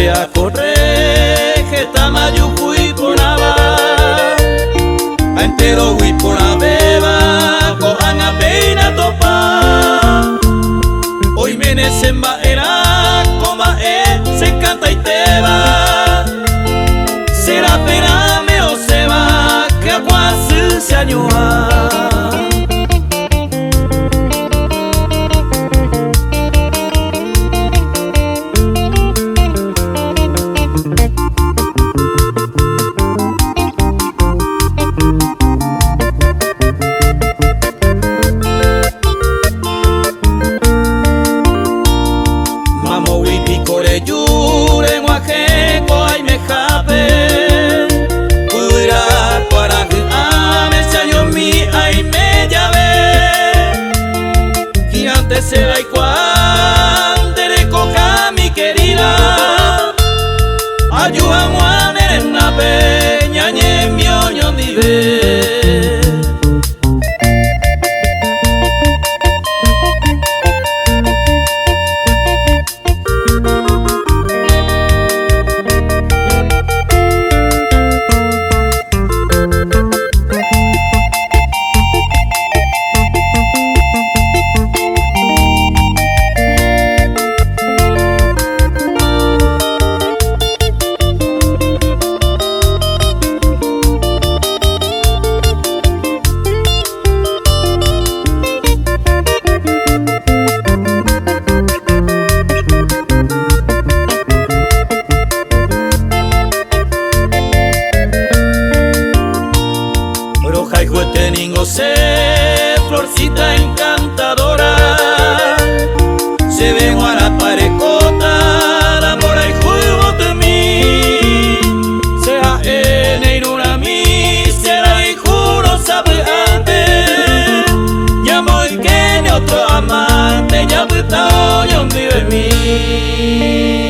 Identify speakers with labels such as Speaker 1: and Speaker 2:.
Speaker 1: a correr, que tamayo fui por nava, a entero fui por la beba, cojan a peina topa. Hoy me nesemba era, coma se canta y te va. Será perame o se va, que agua se añoa. Se va y cuando le coja mi querida, ayúdame a ver en la peña y en mi oño vive. Sé, florcita encantadora, se vengo a la parecota, la mora y jugo de mí. Sea en Eiruna mi, será y juro sabe antes. Ya voy que ni otro amante, ya me está oyendo en mí.